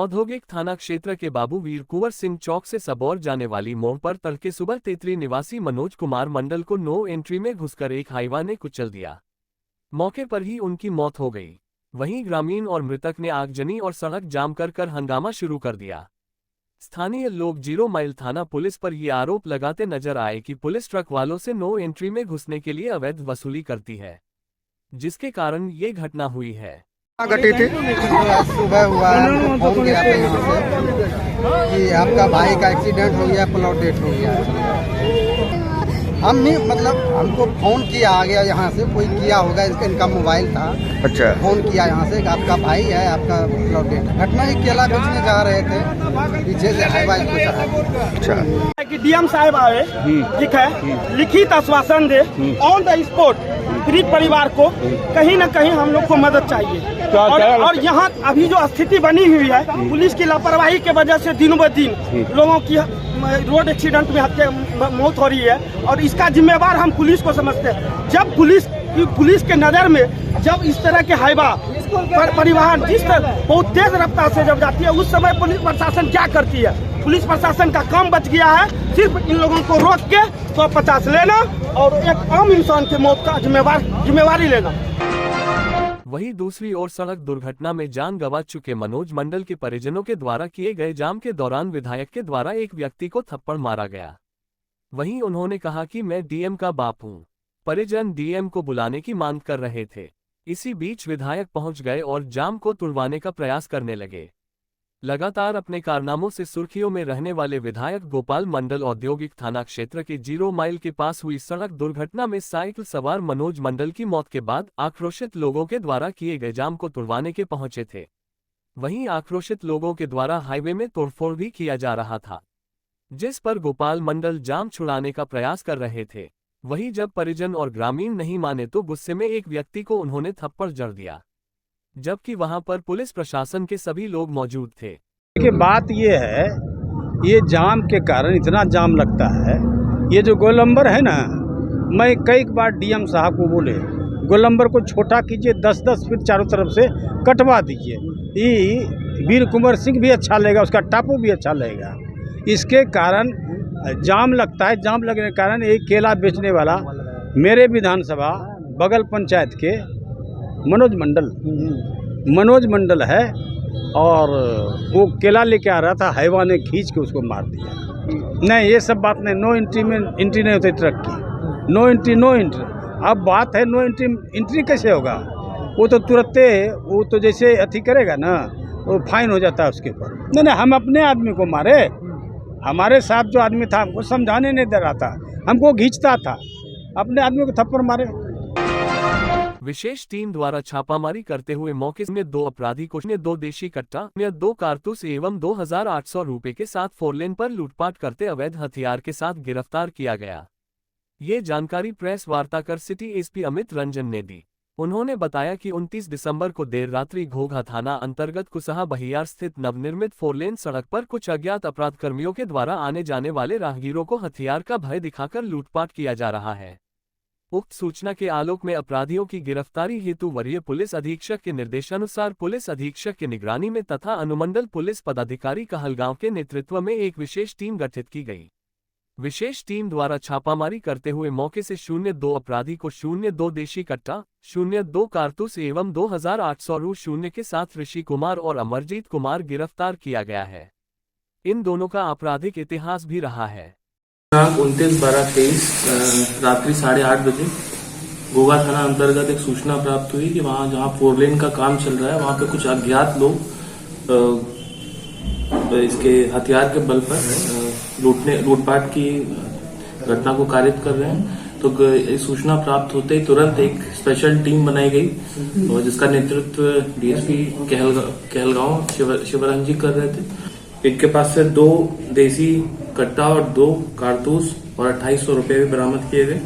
औद्योगिक थाना क्षेत्र के बाबू वीर कुंवर सिंह चौक से सबौर जाने वाली मोड़ पर तड़के सुबह तेतरी निवासी मनोज कुमार मंडल को नो एंट्री में घुसकर एक हाईवा ने कुचल दिया। मौके पर ही उनकी मौत हो गई। वहीं ग्रामीण और मृतक ने आगजनी और सड़क जाम कर हंगामा शुरू कर दिया। स्थानीय लोग 0 माइल थाना पुलिस पर ये आरोप लगाते नजर आए कि पुलिस ट्रक वालों से नो एंट्री में घुसने के लिए अवैध वसूली करती है, जिसके कारण ये घटना हुई है। घटी थी सुबह हुआ है, हमको फोन किया था यहाँ से कि आपका भाई का एक्सीडेंट हो गया, प्लॉट डेट हो गया है। हम भी मतलब हमको फोन किया आ गया यहाँ से, कोई किया होगा, इसका इनका मोबाइल था। अच्छा। फोन किया यहाँ से कि आपका भाई है, आपका प्लॉट डेट। घटना ही केला बेचने जा रहे थे, पीछे से हाईवा को चढ़ा। अच्छा। कि डीएम साहब आए, ठीक है, लिखित आश्वासन दे ऑन द स्पॉट पीड़ित परिवार को कहीं न कहीं हम लोग को मदद चाहिए। और यहाँ अभी जो स्थिति बनी हुई है, पुलिस की लापरवाही के वजह से दिनों ब दिन लोगों की रोड एक्सीडेंट में हत्या मौत हो रही है, और इसका जिम्मेवार हम पुलिस को समझते हैं। जब पुलिस के नज़र में जब इस तरह के हाईवा परिवहन जिस तरह बहुत तेज रफ्तार से जब जाती है, उस समय पुलिस प्रशासन क्या करती है? पुलिस प्रशासन का काम बच गया है सिर्फ इन लोगों को रोक के 150 लेना और एक आम इंसान की मौत का जिम्मेवारी लेना। वहीं दूसरी ओर सड़क दुर्घटना में जान गंवा चुके मनोज मंडल के परिजनों के द्वारा किए गए जाम के दौरान विधायक के द्वारा एक व्यक्ति को थप्पड़ मारा गया। वहीं उन्होंने कहा कि मैं डीएम का बाप हूं। परिजन डीएम को बुलाने की मांग कर रहे थे। इसी बीच विधायक पहुंच गए और जाम को तुड़वाने का प्रयास करने लगे। लगातार अपने कारनामों से सुर्खियों में रहने वाले विधायक गोपाल मंडल औद्योगिक थाना क्षेत्र के 0 माइल के पास हुई सड़क दुर्घटना में साइकिल सवार मनोज मंडल की मौत के बाद आक्रोशित लोगों के द्वारा किए गए जाम को तुड़वाने के पहुंचे थे। वहीं आक्रोशित लोगों के द्वारा हाईवे में तोड़फोड़ भी किया जा रहा था, जिस पर गोपाल मंडल जाम छुड़ाने का प्रयास कर रहे थे। वहीं जब परिजन और ग्रामीण नहीं माने तो गुस्से में एक व्यक्ति को उन्होंने थप्पड़ जड़ दिया, जबकि वहां पर पुलिस प्रशासन के सभी लोग मौजूद थे। देखिए, बात ये है, ये जाम के कारण इतना जाम लगता है। ये जो गोलंबर है ना, मैं कई बार डीएम साहब को बोले गोलंबर को छोटा कीजिए, 10-10 फीट चारों तरफ से कटवा दीजिए। ये वीर कुंवर सिंह भी अच्छा लगेगा, उसका टापू भी अच्छा लगेगा। इसके कारण जाम लगता है। जाम लगने के कारण एक केला बेचने वाला मेरे विधानसभा बगल पंचायत के मनोज मंडल है, और वो केला लेके आ रहा था, हाईवा ने खींच के उसको मार दिया। नहीं, ये सब बात नहीं। नो एंट्री में एंट्री नहीं होती ट्रक की। No entry. अब बात है नो एंट्री कैसे होगा? वो तो तुरंत वो तो जैसे अथी करेगा ना, वो फाइन हो जाता है उसके ऊपर। नहीं, हम अपने आदमी को मारे। हमारे साथ जो आदमी था हमको समझाने नहीं दे रहा था, हमको खींचता था, अपने आदमी को थप्पड़ मारे। विशेष टीम द्वारा छापामारी करते हुए मौके में 2 अपराधी को 2 देशी कट्टा, 2 कारतूस एवं 2800 रुपए के साथ 4 लेन पर लूटपाट करते अवैध हथियार के साथ गिरफ्तार किया गया। ये जानकारी प्रेस वार्ता कर सिटी एसपी अमित रंजन ने दी। उन्होंने बताया कि 29 दिसंबर को देर रात्रि घोघा थाना अंतर्गत कुसहा बहियार स्थित नवनिर्मित 4 लेन सड़क पर कुछ अज्ञात अपराधकर्मियों के द्वारा आने जाने वाले राहगीरों को हथियार का भय दिखाकर लूटपाट किया जा रहा है। उक्त सूचना के आलोक में अपराधियों की गिरफ्तारी हेतु वरीय पुलिस अधीक्षक के निर्देशानुसार पुलिस अधीक्षक की निगरानी में तथा अनुमंडल पुलिस पदाधिकारी कहलगांव के नेतृत्व में एक विशेष टीम गठित की गई। विशेष टीम द्वारा छापामारी करते हुए मौके से 02 अपराधी को 02 देशी कट्टा, 02 कारतूस एवं 2800 रु शून्य के साथ ऋषि कुमार और अमरजीत कुमार गिरफ्तार किया गया है। इन दोनों का आपराधिक इतिहास भी रहा है। 29/12/23 रात्रि 8:30 बजे घोघा थाना अंतर्गत एक सूचना प्राप्त हुई कि वहां जहां 4 लेन का काम चल रहा है, वहां पे कुछ अज्ञात लोग इसके हथियार के बल पर लूटपाट की घटना को कारित कर रहे हैं। तो इस सूचना प्राप्त होते ही तुरंत एक स्पेशल टीम बनाई गई, और जिसका नेतृत्व डीएसपी कहलगांव शिवरंजन जी कर रहे थे। इनके पास से 2 देसी कट्टा और 2 कारतूस और 2800 रुपए भी बरामद किए गए।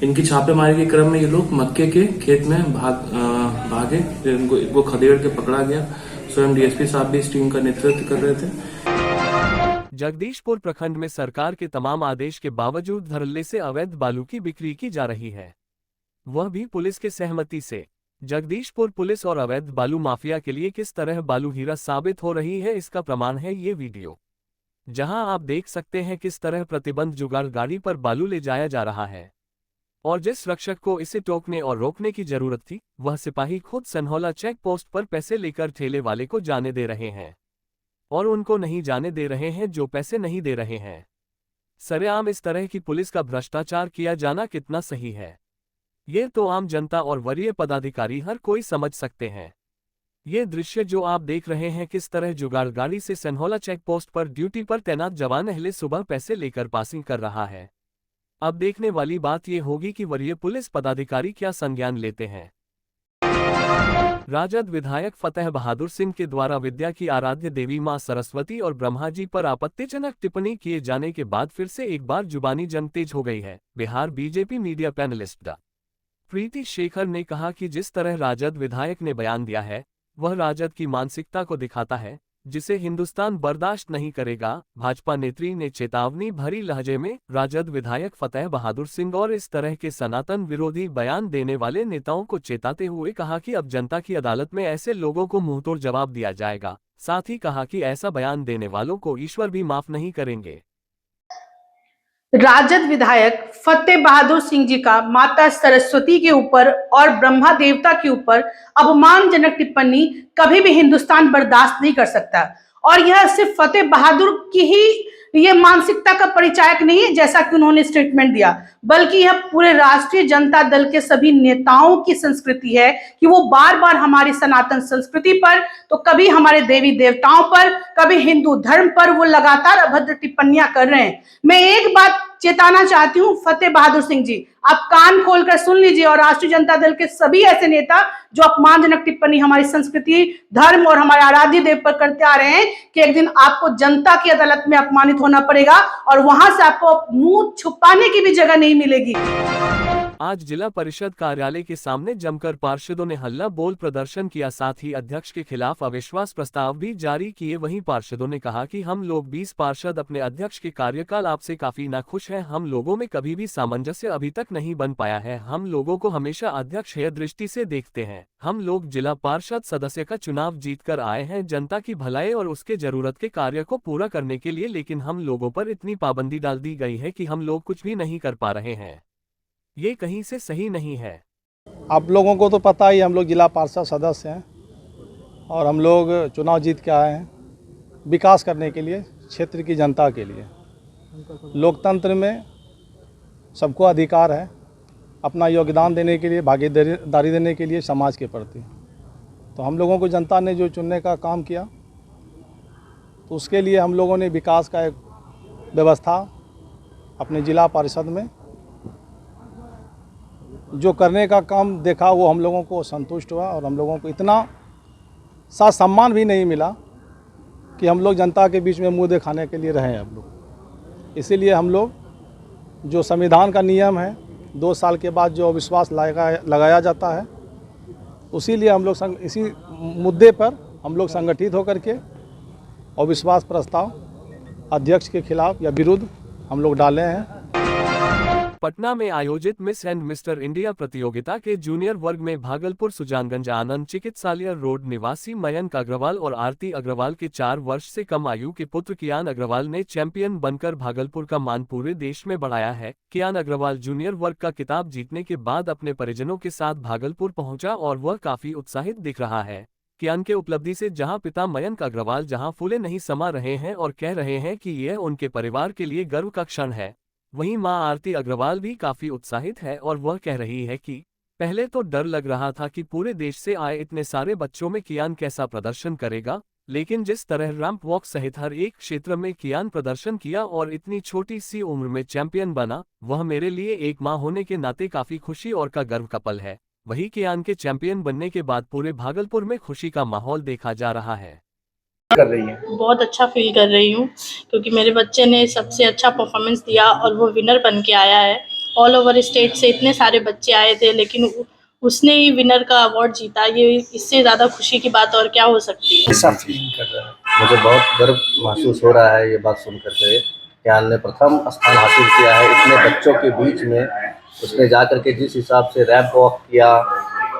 इनकी छापेमारी के क्रम में ये लोग मक्के के खेत में भागे, इनको खदेड़ के पकड़ा गया। स्वयं डीएसपी साहब भी इस टीम का नेतृत्व कर रहे थे। जगदीशपुर प्रखंड में सरकार के तमाम आदेश के बावजूद धरल्ले से अवैध बालू की बिक्री की जा रही है, वह भी पुलिस के सहमति से। जगदीशपुर पुलिस और अवैध बालू माफिया के लिए किस तरह बालू हीरा साबित हो रही है, इसका प्रमाण है ये वीडियो, जहां आप देख सकते हैं किस तरह प्रतिबंध जुगाड़ गाड़ी पर बालू ले जाया जा रहा है और जिस रक्षक को इसे टोकने और रोकने की जरूरत थी वह सिपाही खुद सनहौला चेक पोस्ट पर पैसे लेकर ठेले वाले को जाने दे रहे हैं और उनको नहीं जाने दे रहे हैं जो पैसे नहीं दे रहे हैं। सरेआम इस तरह की पुलिस का भ्रष्टाचार किया जाना कितना सही है, ये तो आम जनता और वरीय पदाधिकारी हर कोई समझ सकते हैं। ये दृश्य जो आप देख रहे हैं किस तरह जुगाड़ गाड़ी से सनहौला चेक पोस्ट पर ड्यूटी पर तैनात जवान अहले सुबह पैसे लेकर पासिंग कर रहा है। अब देखने वाली बात ये होगी कि वरीय पुलिस पदाधिकारी क्या संज्ञान लेते हैं। राजद विधायक फतेह बहादुर सिंह के द्वारा विद्या की आराध्य देवी मां सरस्वती और ब्रह्मा जी पर आपत्तिजनक टिप्पणी किए जाने के बाद फिर से एक बार जुबानी जंग तेज हो गई है। बिहार बीजेपी मीडिया पैनलिस्ट डा. प्रीति शेखर ने कहा कि जिस तरह राजद विधायक ने बयान दिया है वह राजद की मानसिकता को दिखाता है जिसे हिंदुस्तान बर्दाश्त नहीं करेगा। भाजपा नेत्री ने चेतावनी भरी लहजे में राजद विधायक फतेह बहादुर सिंह और इस तरह के सनातन विरोधी बयान देने वाले नेताओं को चेताते हुए कहा कि अब जनता की अदालत में ऐसे लोगों को मुंहतोड़ जवाब दिया जाएगा। साथ ही कहा कि ऐसा बयान देने वालों को ईश्वर भी माफ नहीं करेंगे। राजद विधायक फतेह बहादुर सिंह जी का माता सरस्वती के ऊपर और ब्रह्मा देवता के ऊपर अपमानजनक टिप्पणी कभी भी हिंदुस्तान बर्दाश्त नहीं कर सकता। और यह सिर्फ फतेह बहादुर की ही ये मानसिकता का परिचायक नहीं है जैसा कि उन्होंने स्टेटमेंट दिया, बल्कि यह पूरे राष्ट्रीय जनता दल के सभी नेताओं की संस्कृति है कि वो बार बार हमारी सनातन संस्कृति पर, तो कभी हमारे देवी देवताओं पर, कभी हिंदू धर्म पर वो लगातार अभद्र टिप्पणियां कर रहे हैं। मैं एक बात चेताना चाहती हूँ फतेह बहादुर सिंह जी, आप कान खोलकर सुन लीजिए और राष्ट्रीय जनता दल के सभी ऐसे नेता जो अपमानजनक टिप्पणी हमारी संस्कृति, धर्म और हमारे आराध्य देव पर करते आ रहे हैं कि एक दिन आपको जनता की अदालत में अपमानित होना पड़ेगा और वहां से आपको मुंह छुपाने की भी जगह नहीं मिलेगी। आज जिला परिषद कार्यालय के सामने जमकर पार्षदों ने हल्ला बोल प्रदर्शन किया, साथ ही अध्यक्ष के खिलाफ अविश्वास प्रस्ताव भी जारी किए। वहीं पार्षदों ने कहा कि हम लोग 20 पार्षद अपने अध्यक्ष के कार्यकाल आपसे काफी नाखुश हैं। हम लोगों में कभी भी सामंजस्य अभी तक नहीं बन पाया है। हम लोगों को हमेशा अध्यक्ष हेय दृष्टि से देखते हैं। हम लोग जिला पार्षद सदस्य का चुनाव जीत कर आए हैं जनता की भलाई और उसके जरूरत के कार्य को पूरा करने के लिए, लेकिन हम लोगों पर इतनी पाबंदी डाल दी गई है कि हम लोग कुछ भी नहीं कर पा रहे हैं। ये कहीं से सही नहीं है। आप लोगों को तो पता ही, हम लोग जिला पार्षद सदस्य हैं और हम लोग चुनाव जीत के आए हैं विकास करने के लिए, क्षेत्र की जनता के लिए। लोकतंत्र में सबको अधिकार है अपना योगदान देने के लिए, भागीदारी देने के लिए समाज के प्रति। तो हम लोगों को जनता ने जो चुनने का काम किया तो उसके लिए हम लोगों ने विकास का एक व्यवस्था अपने जिला परिषद में जो करने का काम देखा वो हम लोगों को संतुष्ट हुआ और हम लोगों को इतना सा सम्मान भी नहीं मिला कि हम लोग जनता के बीच में मुंह दिखाने के लिए रहे हम लोग। इसीलिए हम लोग जो संविधान का नियम है 2 साल के बाद जो अविश्वास लगाया जाता है, उसीलिए हम लोग इसी मुद्दे पर हम लोग संगठित होकर के अविश्वास प्रस्ताव अध्यक्ष के खिलाफ या विरुद्ध हम लोग डाले हैं। पटना में आयोजित मिस एंड मिस्टर इंडिया प्रतियोगिता के जूनियर वर्ग में भागलपुर सुजानगंज आनंद चिकित्सालय रोड निवासी मयंक अग्रवाल और आरती अग्रवाल के 4 वर्ष से कम आयु के पुत्र कियान अग्रवाल ने चैंपियन बनकर भागलपुर का मान पूरे देश में बढ़ाया है। कियान अग्रवाल जूनियर वर्ग का खिताब जीतने के बाद अपने परिजनों के साथ भागलपुर पहुंचा और वह काफी उत्साहित दिख रहा है। कियान के उपलब्धि से जहां पिता मयंक अग्रवाल जहां फूले नहीं समा रहे हैं और कह रहे हैं कि यह उनके परिवार के लिए गर्व का क्षण है, वहीं मां आरती अग्रवाल भी काफी उत्साहित है और वह कह रही है कि पहले तो डर लग रहा था कि पूरे देश से आए इतने सारे बच्चों में कियान कैसा प्रदर्शन करेगा, लेकिन जिस तरह रैंप वॉक सहित हर एक क्षेत्र में कियान प्रदर्शन किया और इतनी छोटी सी उम्र में चैंपियन बना, वह मेरे लिए एक मां होने के नाते काफी खुशी और का गर्व का पल है। वहीं कियान के चैंपियन बनने के बाद पूरे भागलपुर में खुशी का माहौल देखा जा रहा है। कर रही हैं? बहुत अच्छा फील कर रही हूँ क्योंकि मेरे बच्चे ने सबसे अच्छा परफॉर्मेंस दिया और वो विनर बन के आया है। ऑल ओवर स्टेट से इतने सारे बच्चे आए थे लेकिन उसने ही विनर का अवार्ड जीता। ये इससे ज़्यादा खुशी की बात और क्या हो सकती है। कैसा फील कर रहा है? मुझे बहुत गर्व महसूस हो रहा है ये बात सुन करके। कियान ने प्रथम स्थान हासिल किया है इतने बच्चों के बीच में। उसने जा करके जिस हिसाब से रैंप वॉक किया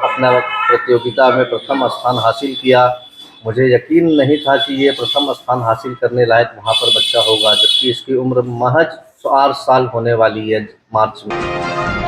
अपना प्रतियोगिता में प्रथम स्थान हासिल किया। मुझे यकीन नहीं था कि ये प्रथम स्थान हासिल करने लायक वहाँ पर बच्चा होगा, जबकि इसकी उम्र महज 4 साल होने वाली है मार्च में।